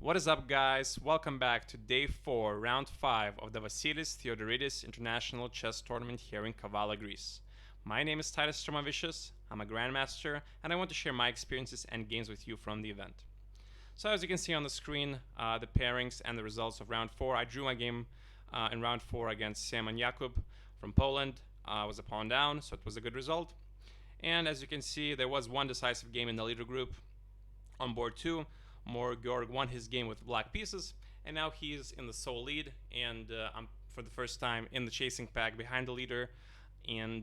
What is up, guys? Welcome back to day 4, round 5 of the Vasilis Theodoridis International Chess Tournament here in Kavala, Greece. My name is Titus Stromavicius, I'm a Grandmaster, and I want to share my experiences and games with you from the event. So as you can see on the screen, the pairings and the results of round 4. I drew my game in round 4 against Simon Jakub from Poland. I was a pawn down, so it was a good result. And as you can see, there was one decisive game in the leader group. On board 2, Georg won his game with black pieces, and now he's in the sole lead, and I'm for the first time in the chasing pack behind the leader, and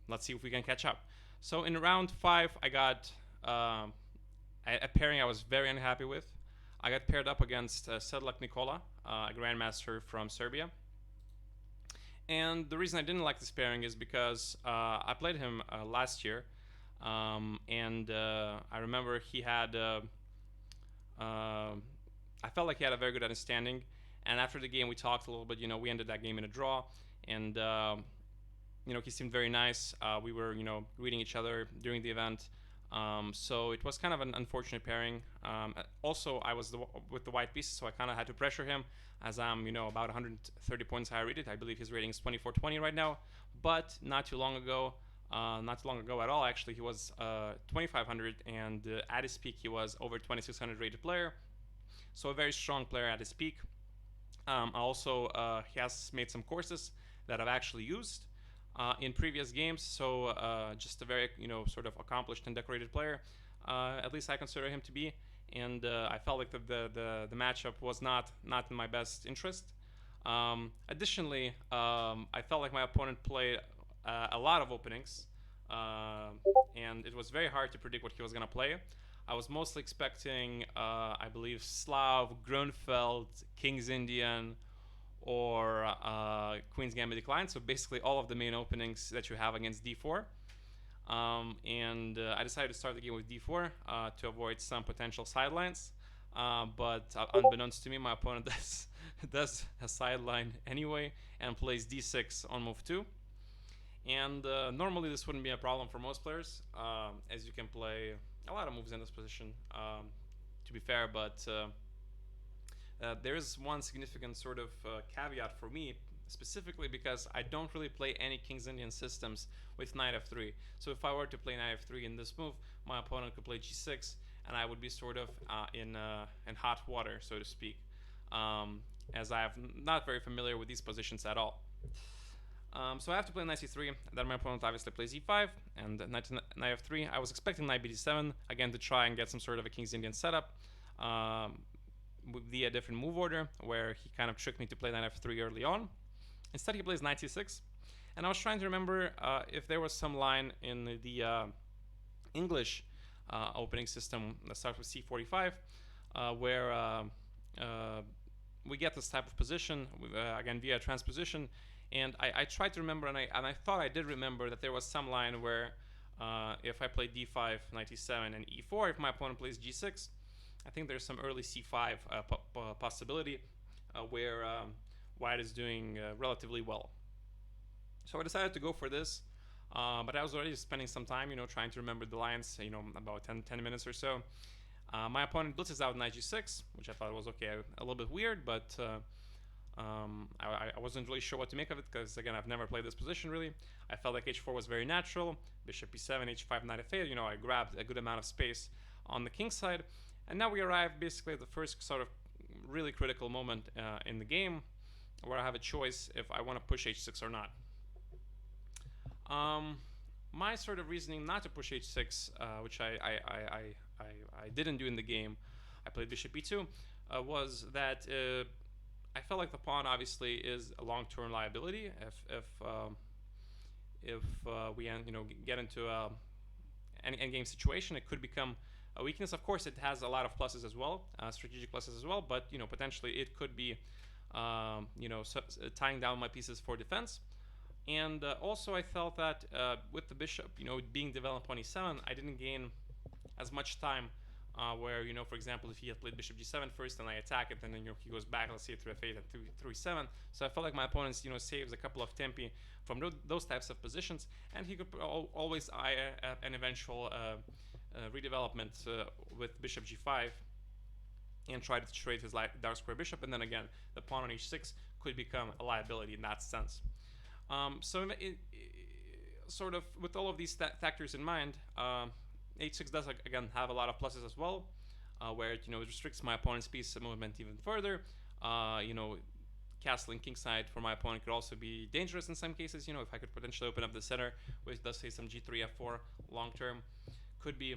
let's see if we can catch up. So in round 5, I got a pairing I was very unhappy with. I got paired up against Sedlak Nikola, a grandmaster from Serbia. And the reason I didn't like this pairing is because I played him last year, and I remember he had I felt like he had a very good understanding. And after the game, we talked a little bit. We ended that game in a draw, and he seemed very nice. We were greeting each other during the event. So it was kind of an unfortunate pairing. Also, I was with the white pieces, so I kind of had to pressure him, as I'm about 130 points higher rated. I believe his rating is 2420 right now. But not too long ago at all, actually, he was 2500, and at his peak he was over 2600 rated player, so a very strong player at his peak. Also, he has made some courses that I've actually used in previous games, so just a very sort of accomplished and decorated player, at least I consider him to be. And I felt like the matchup was not in my best interest. Additionally, I felt like my opponent played a lot of openings, and it was very hard to predict what he was going to play. I was mostly expecting, I believe, Slav, Grunfeld, King's Indian, or Queen's Gambit Decline. So basically all of the main openings that you have against d4. And I decided to start the game with d4 to avoid some potential sidelines. But unbeknownst to me, my opponent does a sideline anyway and plays d6 on move 2. And normally this wouldn't be a problem for most players, as you can play a lot of moves in this position, to be fair. But there is one significant sort of caveat for me, specifically because I don't really play any King's Indian systems with knight f3. So if I were to play knight f3 in this move, my opponent could play g6, and I would be sort of in hot water, so to speak, as I am not very familiar with these positions at all. So I have to play knight c3, then my opponent obviously plays e5, and knight f3. I was expecting knight bd7, again to try and get some sort of a King's Indian setup via a different move order, where he kind of tricked me to play knight f3 early on. Instead he plays knight c6, and I was trying to remember if there was some line in the English opening system that starts with c45, where we get this type of position, again via transposition. And I tried to remember, and I thought I did remember that there was some line where if I play d5, knight e7, and e4, if my opponent plays g6, I think there's some early c5 possibility where white is doing relatively well. So I decided to go for this, but I was already spending some time, trying to remember the lines, about 10 minutes or so. My opponent blitzes out knight g6, which I thought was okay, a little bit weird, but I wasn't really sure what to make of it, because again, I've never played this position really. I felt like h4 was very natural, bishop e7, h5, knight f8. I grabbed a good amount of space on the king side, and now we arrive basically at the first sort of really critical moment in the game, where I have a choice if I want to push h6 or not. My sort of reasoning not to push h6, which I didn't do in the game, I played bishop e2, was that I felt like the pawn obviously is a long-term liability. If we get into an endgame situation, it could become a weakness. Of course, it has a lot of pluses as well, strategic pluses as well. But potentially it could be tying down my pieces for defense. And also, I felt that with the bishop, being developed on e7, I didn't gain as much time. Where, for example, if he had played bishop g7 first and I attack it, and then he goes back, let's say, through f8 and through e7. So I felt like my opponent, saves a couple of tempi from those types of positions, and he could always eye an eventual redevelopment with bishop g5 and try to trade his dark square bishop, and then again the pawn on h6 could become a liability in that sense. So sort of with all of these factors in mind, h6 does again have a lot of pluses as well, where it restricts my opponent's piece movement even further. Castling kingside for my opponent could also be dangerous in some cases. If I could potentially open up the center with, let's say, some g3 f4 long term, could be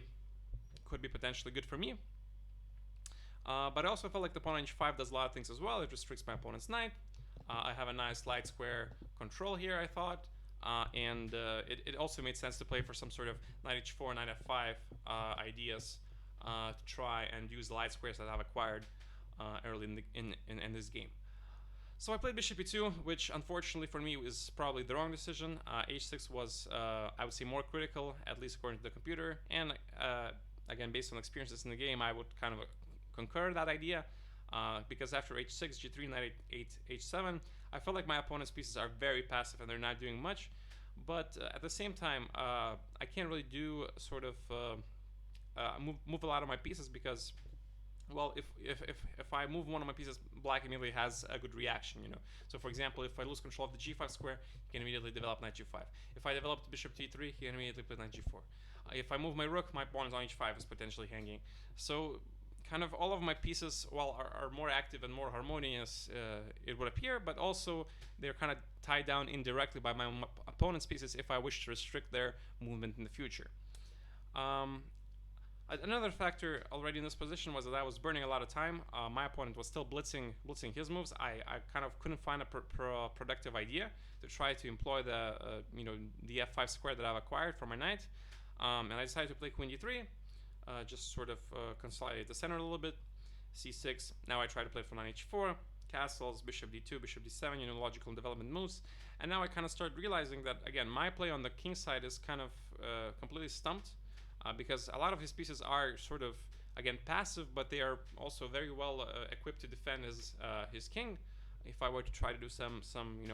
potentially good for me. But I also felt like the pawn on h5 does a lot of things as well. It restricts my opponent's knight. I have a nice light square control here, I thought. And it also made sense to play for some sort of knight h4, knight f5 ideas to try and use the light squares that I've acquired early in this game. So I played bishop e2, which unfortunately for me is probably the wrong decision. h6 was, I would say, more critical, at least according to the computer. And again, based on experiences in the game, I would kind of concur that idea. Because after h6, g3, knight 8, h7, I felt like my opponent's pieces are very passive and they're not doing much. But at the same time, I can't really do sort of move a lot of my pieces because, well, if I move one of my pieces, black immediately has a good reaction, So for example, if I lose control of the g5 square, he can immediately develop knight g5. If I develop bishop t3, he can immediately play knight g4. If I move my rook, my pawn on h5 is potentially hanging. So kind of all of my pieces, well, are more active and more harmonious, it would appear, but also they're kind of tied down indirectly by my opponent's pieces if I wish to restrict their movement in the future. Another factor already in this position was that I was burning a lot of time. My opponent was still blitzing his moves. I kind of couldn't find a productive idea to try to employ the f5 square that I've acquired for my knight, and I decided to play queen d3. Just sort of consolidate the center a little bit. c6. Now I try to play for knight h4, castles, bishop d2, bishop d7, logical development moves. And now I kind of start realizing that, again, my play on the king side is kind of completely stumped because a lot of his pieces are sort of, again, passive, but they are also very well equipped to defend his king if I were to try to do some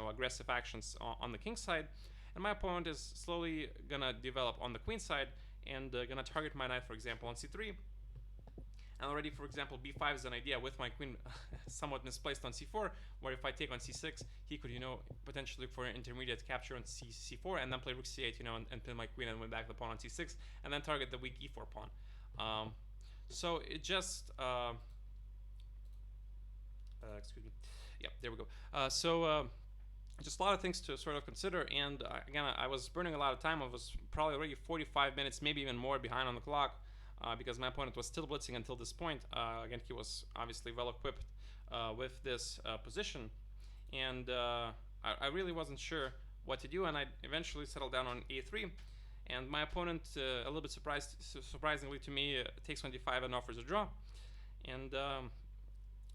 aggressive actions on the king side. And my opponent is slowly going to develop on the queen side and gonna target my knight, for example, on c3. And already, for example, b5 is an idea with my queen somewhat misplaced on c4, where if I take on c6, he could, potentially look for an intermediate capture on c4, and then play rook c8, and pin my queen and win back the pawn on c6, and then target the weak e4 pawn. So it just, excuse me. Yeah, there we go. Just a lot of things to sort of consider, and again, I was burning a lot of time. I was probably already 45 minutes, maybe even more behind on the clock, because my opponent was still blitzing until this point. Again, he was obviously well equipped with this position, and I really wasn't sure what to do, and I eventually settled down on a3, and my opponent, a little bit surprisingly to me, takes on d5 and offers a draw, and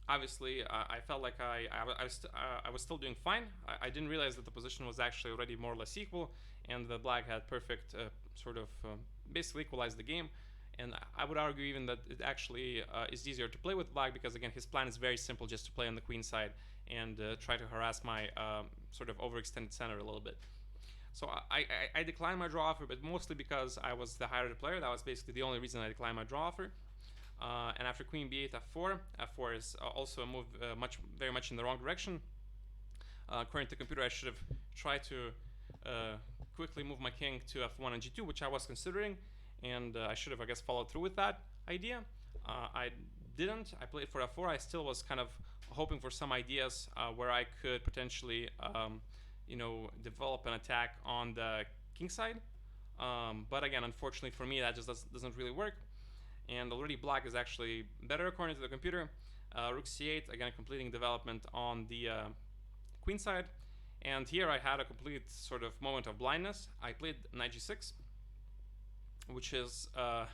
obviously, I felt like I was still doing fine. I didn't realize that the position was actually already more or less equal, and that black had perfect basically equalized the game. And I would argue even that it actually is easier to play with black because, again, his plan is very simple, just to play on the queen side and try to harass my sort of overextended center a little bit. So I declined my draw offer, but mostly because I was the higher player. That was basically the only reason I declined my draw offer. And after queen b8, f4. F4 is also a move very much in the wrong direction. According to the computer, I should have tried to quickly move my king to f1 and g2, which I was considering, and I should have, I guess, followed through with that idea. I didn't. I played for f4. I still was kind of hoping for some ideas where I could potentially, develop an attack on the king side. But again, unfortunately for me, that just doesn't really work. And already black is actually better according to the computer. Rook c8, again, completing development on the queen side. And here I had a complete sort of moment of blindness. I played knight g6, which is a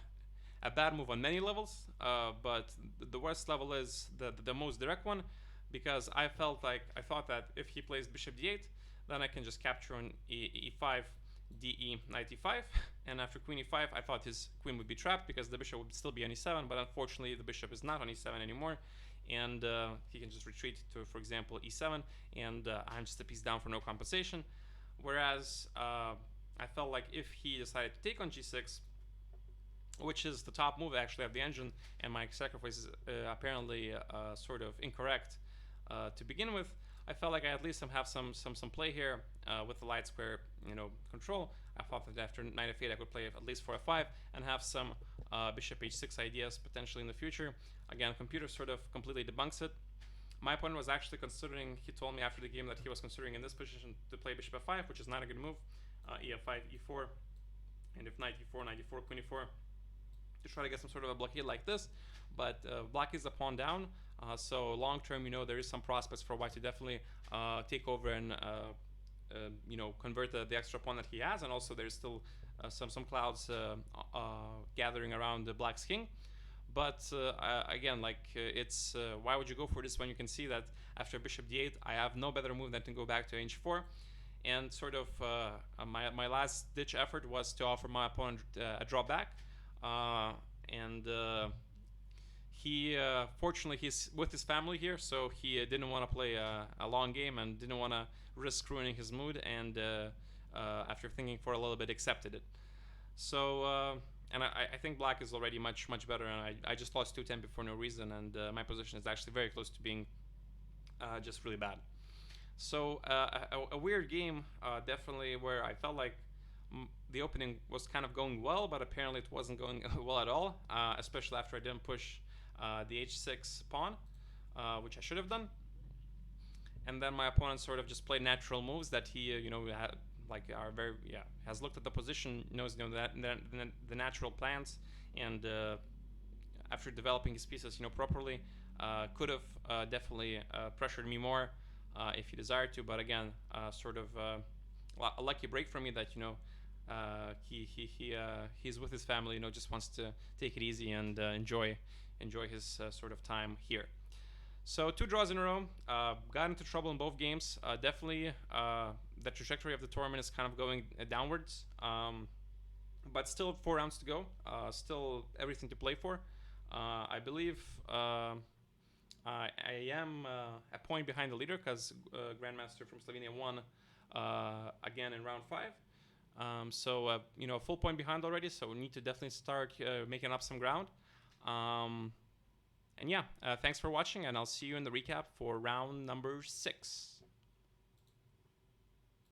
bad move on many levels, but the worst level is the most direct one, because I thought that if he plays bishop d8, then I can just capture on e5, de, knight e5, and after queen e5, I thought his queen would be trapped because the bishop would still be on e7, but unfortunately the bishop is not on e7 anymore, and he can just retreat to, for example, e7, and I'm just a piece down for no compensation. Whereas I felt like if he decided to take on g6, which is the top move actually of the engine, and my sacrifice is apparently sort of incorrect to begin with. I felt like I at least have some play here with the light square, control. I thought that after knight f8 I could play at least 4 f5 and have some bishop h6 ideas potentially in the future. Again, computer sort of completely debunks it. My opponent was actually considering, he told me after the game that he was considering in this position to play bishop f5, which is not a good move. E5, e4, and if knight e4, knight e4, queen e4, to try to get some sort of a blockade like this. But black is a pawn down, so long term, there is some prospects for white to definitely take over and convert the extra pawn that he has, and also there's still some clouds gathering around the black's king. But again, it's why would you go for this when you can see that after bishop d8 I have no better move than to go back to h4, and sort of my last ditch effort was to offer my opponent a drawback, and he fortunately he's with his family here, so he didn't want to play a long game and didn't want to risk ruining his mood, and after thinking for a little bit accepted it. So and I think black is already much better, and I just lost 2-10 before no reason, and my position is actually very close to being just really bad. So a weird game, definitely, where I felt like the opening was kind of going well, but apparently it wasn't going well at all, especially after I didn't push the h6 pawn, which I should have done. And then my opponent sort of just played natural moves that he, had, are very, has looked at the position, knows, that the natural plans, and after developing his pieces, properly, could have definitely pressured me more if he desired to. But again, sort of a lucky break for me that he's with his family, just wants to take it easy and enjoy his sort of time here. So 2 draws in a row, got into trouble in both games. Definitely the trajectory of the tournament is kind of going downwards, but still 4 rounds to go, still everything to play for. I believe I am a point behind the leader, because Grandmaster from Slovenia won again in round 5. So a full point behind already, so we need to definitely start making up some ground. And yeah, thanks for watching, and I'll see you in the recap for round number 6.